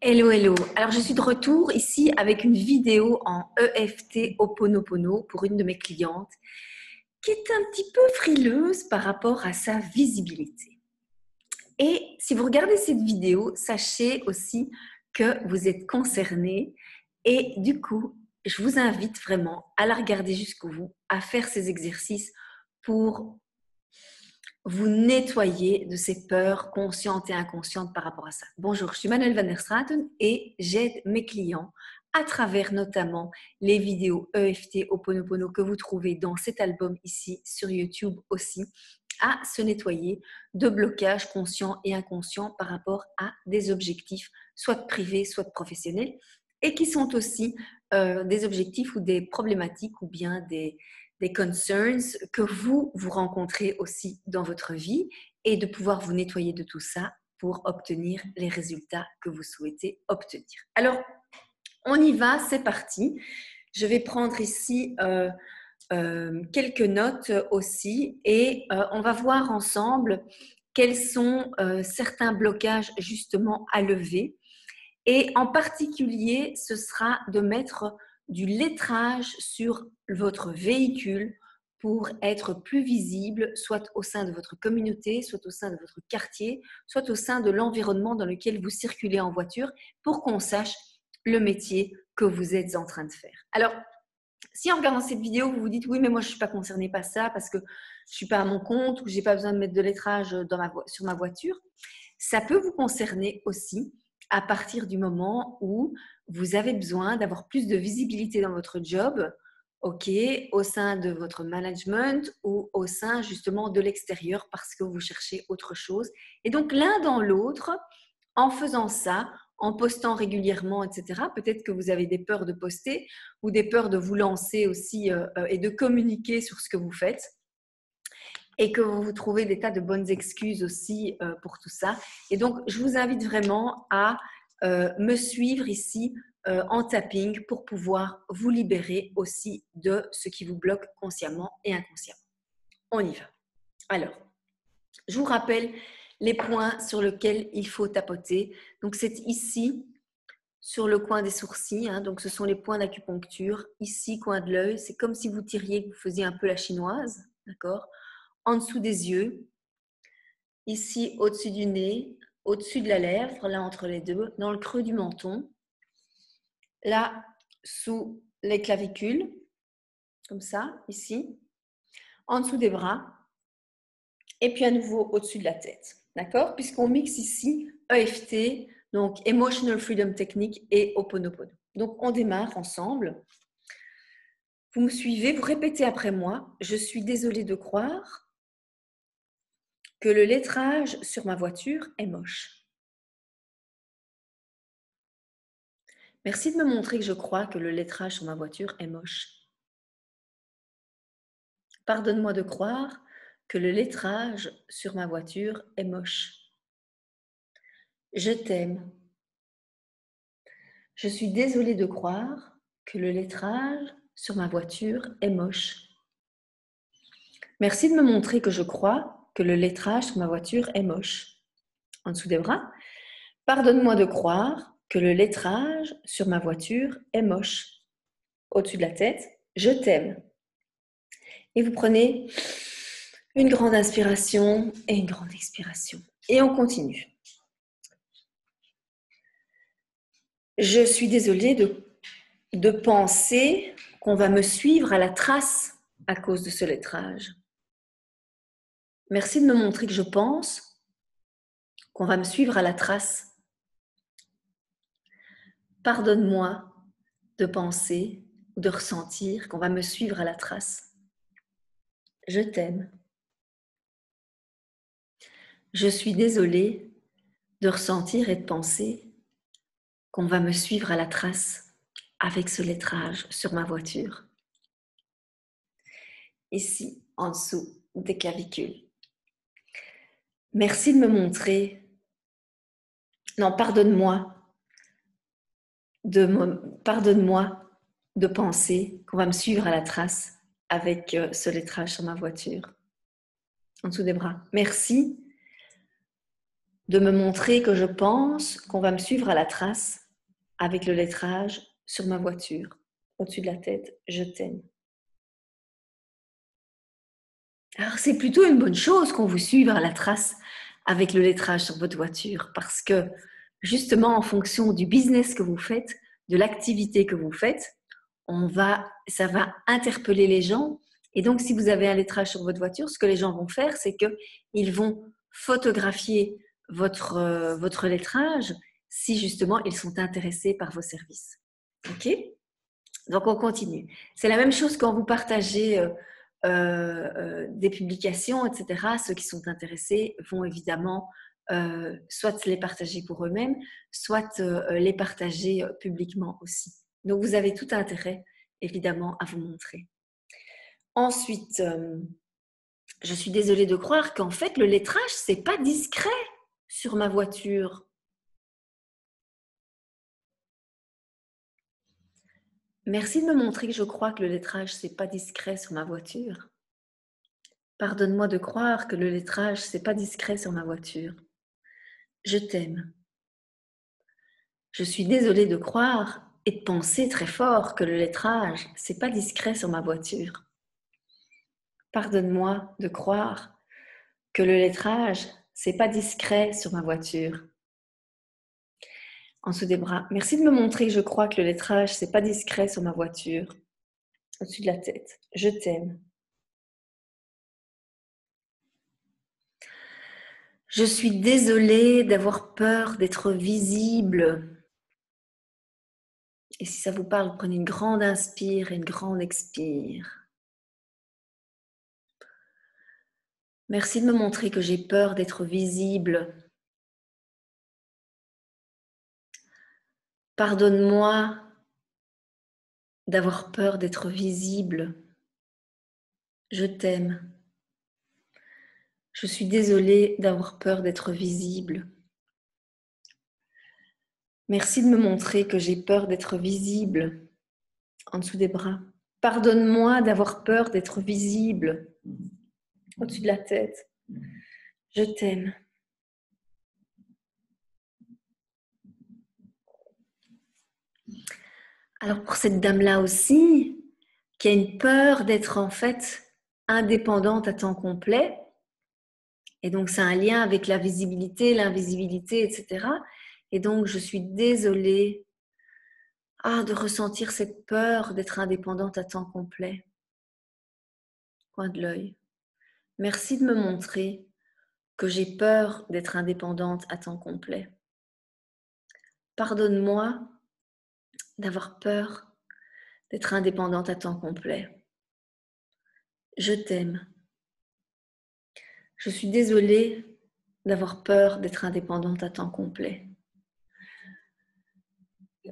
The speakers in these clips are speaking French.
Hello, hello. Alors, je suis de retour ici avec une vidéo en EFT Ho'oponopono pour une de mes clientes qui est un petit peu frileuse par rapport à sa visibilité. Et si vous regardez cette vidéo, sachez aussi que vous êtes concerné et du coup, je vous invite vraiment à la regarder jusqu'au bout, à faire ces exercices pour vous nettoyer de ces peurs conscientes et inconscientes par rapport à ça. Bonjour, je suis Manuelle van der Straten et j'aide mes clients à travers notamment les vidéos EFT Ho'oponopono que vous trouvez dans cet album ici sur YouTube aussi, à se nettoyer de blocages conscients et inconscients par rapport à des objectifs, soit privés, soit professionnels, et qui sont aussi des objectifs ou des problématiques ou bien des concerns que vous rencontrez aussi dans votre vie et de pouvoir vous nettoyer de tout ça pour obtenir les résultats que vous souhaitez obtenir. Alors, on y va, c'est parti. Je vais prendre ici quelques notes aussi et on va voir ensemble quels sont certains blocages justement à lever. Et en particulier, ce sera de mettre du lettrage sur votre véhicule pour être plus visible, soit au sein de votre communauté, soit au sein de votre quartier, soit au sein de l'environnement dans lequel vous circulez en voiture, pour qu'on sache le métier que vous êtes en train de faire. Alors, si en regardant cette vidéo, vous vous dites « oui, mais moi, je ne suis pas concernée par ça parce que je ne suis pas à mon compte ou je n'ai pas besoin de mettre de lettrage sur ma voiture », ça peut vous concerner aussi à partir du moment où vous avez besoin d'avoir plus de visibilité dans votre job, ok, au sein de votre management ou au sein justement de l'extérieur parce que vous cherchez autre chose. Et donc l'un dans l'autre, en faisant ça, en postant régulièrement, etc., peut-être que vous avez des peurs de poster ou des peurs de vous lancer aussi et de communiquer sur ce que vous faites et que vous trouvez des tas de bonnes excuses aussi pour tout ça. Et donc, je vous invite vraiment à me suivre ici en tapping pour pouvoir vous libérer aussi de ce qui vous bloque consciemment et inconsciemment. On y va. Alors, je vous rappelle les points sur lesquels il faut tapoter. Donc, c'est ici, sur le coin des sourcils. Hein, donc, ce sont les points d'acupuncture. Ici, coin de l'œil. C'est comme si vous tiriez, que vous faisiez un peu la chinoise. D'accord ? En dessous des yeux. Ici, au-dessus du nez. Au-dessus de la lèvre, là, entre les deux. Dans le creux du menton. Là, sous les clavicules. Comme ça, ici. En dessous des bras. Et puis, à nouveau, au-dessus de la tête. D'accord ? Puisqu'on mixe ici EFT, donc Emotional Freedom Technique et Ho'oponopono. Donc, on démarre ensemble. Vous me suivez, vous répétez après moi. Je suis désolée de croire que le lettrage sur ma voiture est moche. Merci de me montrer que je crois que le lettrage sur ma voiture est moche. Pardonne-moi de croire que le lettrage sur ma voiture est moche. Je t'aime. Je suis désolée de croire que le lettrage sur ma voiture est moche. Merci de me montrer que je crois que le lettrage sur ma voiture est moche. En dessous des bras. Pardonne-moi de croire que le lettrage sur ma voiture est moche. Au-dessus de la tête. Je t'aime. Et vous prenez une grande inspiration et une grande expiration. Et on continue. Je suis désolée de penser qu'on va me suivre à la trace à cause de ce lettrage. Merci de me montrer que je pense qu'on va me suivre à la trace. Pardonne-moi de penser ou de ressentir qu'on va me suivre à la trace. Je t'aime. Je suis désolée de ressentir et de penser qu'on va me suivre à la trace avec ce lettrage sur ma voiture. Ici, en dessous des clavicules. Merci de me montrer. Non, pardonne-moi de penser qu'on va me suivre à la trace avec ce lettrage sur ma voiture. En dessous des bras. Merci de me montrer que je pense qu'on va me suivre à la trace avec le lettrage sur ma voiture, au-dessus de la tête, je t'aime. Alors c'est plutôt une bonne chose qu'on vous suive à la trace avec le lettrage sur votre voiture parce que justement en fonction du business que vous faites, de l'activité que vous faites, ça va interpeller les gens. Et donc si vous avez un lettrage sur votre voiture, ce que les gens vont faire, c'est qu'ils vont photographier votre lettrage si justement ils sont intéressés par vos services. Ok ? Donc on continue. C'est la même chose quand vous partagez des publications, etc. Ceux qui sont intéressés vont évidemment soit les partager pour eux-mêmes, soit les partager publiquement aussi. Donc vous avez tout intérêt évidemment à vous montrer. Ensuite, je suis désolée de croire qu'en fait le lettrage c'est pas discret sur ma voiture. Merci de me montrer que je crois que le lettrage c'est pas discret sur ma voiture. Pardonne-moi de croire que le lettrage, c'est pas discret sur ma voiture. Je t'aime. Je suis désolée de croire et de penser très fort que le lettrage, c'est pas discret sur ma voiture. Pardonne-moi de croire que le lettrage, c'est pas discret sur ma voiture. En dessous des bras. Merci de me montrer que je crois que le lettrage, c'est pas discret sur ma voiture. Au-dessus de la tête. Je t'aime. Je suis désolée d'avoir peur d'être visible. Et si ça vous parle, prenez une grande inspire et une grande expire. Merci de me montrer que j'ai peur d'être visible. Pardonne-moi d'avoir peur d'être visible. Je t'aime. Je suis désolée d'avoir peur d'être visible. Merci de me montrer que j'ai peur d'être visible. En dessous des bras. Pardonne-moi d'avoir peur d'être visible. Au-dessus de la tête. Je t'aime. Alors pour cette dame-là aussi, qui a une peur d'être en fait indépendante à temps complet, et donc c'est un lien avec la visibilité, l'invisibilité, etc. Et donc je suis désolée de ressentir cette peur d'être indépendante à temps complet. Coin de l'œil. Merci de me montrer que j'ai peur d'être indépendante à temps complet. Pardonne-moi d'avoir peur d'être indépendante à temps complet. Je t'aime. Je suis désolée d'avoir peur d'être indépendante à temps complet.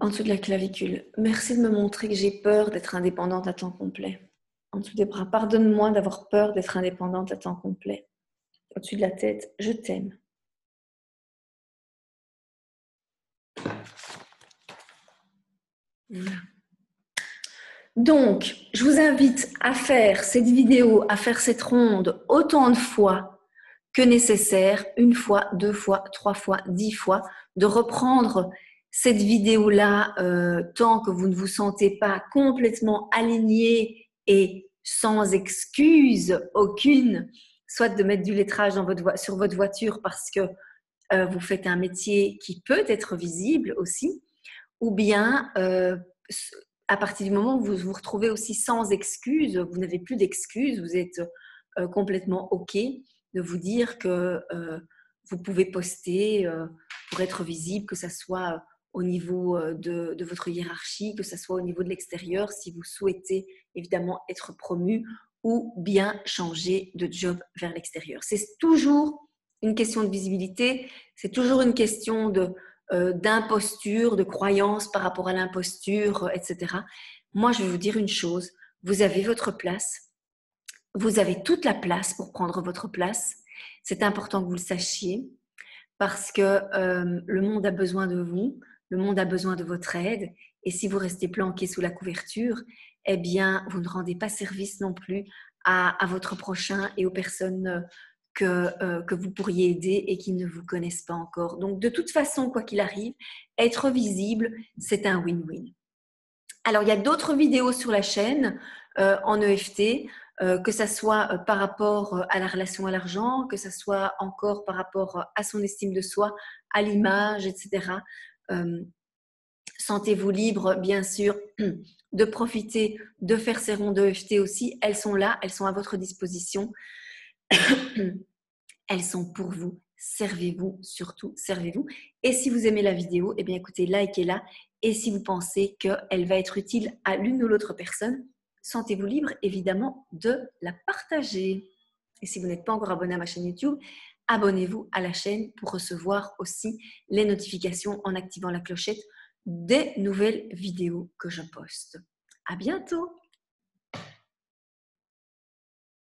En dessous de la clavicule. Merci de me montrer que j'ai peur d'être indépendante à temps complet. En dessous des bras. Pardonne-moi d'avoir peur d'être indépendante à temps complet. Au-dessus de la tête. Je t'aime. Voilà. Donc, je vous invite à faire cette vidéo, à faire cette ronde autant de fois que nécessaire, 1 fois, 2 fois, 3 fois, 10 fois, de reprendre cette vidéo-là tant que vous ne vous sentez pas complètement aligné et sans excuse aucune, soit de mettre du lettrage sur votre voiture parce que vous faites un métier qui peut être visible aussi, ou bien à partir du moment où vous vous retrouvez aussi sans excuse, vous n'avez plus d'excuses, vous êtes complètement OK de vous dire que vous pouvez poster pour être visible, que ce soit au niveau de votre hiérarchie, que ce soit au niveau de l'extérieur, si vous souhaitez évidemment être promu ou bien changer de job vers l'extérieur. C'est toujours une question de visibilité, c'est toujours une question d'imposture, de croyance par rapport à l'imposture, etc. Moi, je vais vous dire une chose, vous avez votre place, vous avez toute la place pour prendre votre place. C'est important que vous le sachiez parce que le monde a besoin de vous, le monde a besoin de votre aide et si vous restez planqué sous la couverture, eh bien, vous ne rendez pas service non plus à votre prochain et aux personnes que vous pourriez aider et qui ne vous connaissent pas encore. Donc, de toute façon, quoi qu'il arrive, être visible, c'est un win-win. Alors, il y a d'autres vidéos sur la chaîne en EFT, que ça soit par rapport à la relation à l'argent, que ça soit encore par rapport à son estime de soi, à l'image, etc. Sentez-vous libre, bien sûr, de profiter, de faire ces rondes EFT aussi. Elles sont là, elles sont à votre disposition. Elles sont pour vous. Servez-vous, surtout, servez-vous. Et si vous aimez la vidéo, eh bien écoutez, likez-la. Et si vous pensez qu'elle va être utile à l'une ou l'autre personne, sentez-vous libre, évidemment, de la partager. Et si vous n'êtes pas encore abonné à ma chaîne YouTube, abonnez-vous à la chaîne pour recevoir aussi les notifications en activant la clochette des nouvelles vidéos que je poste. À bientôt!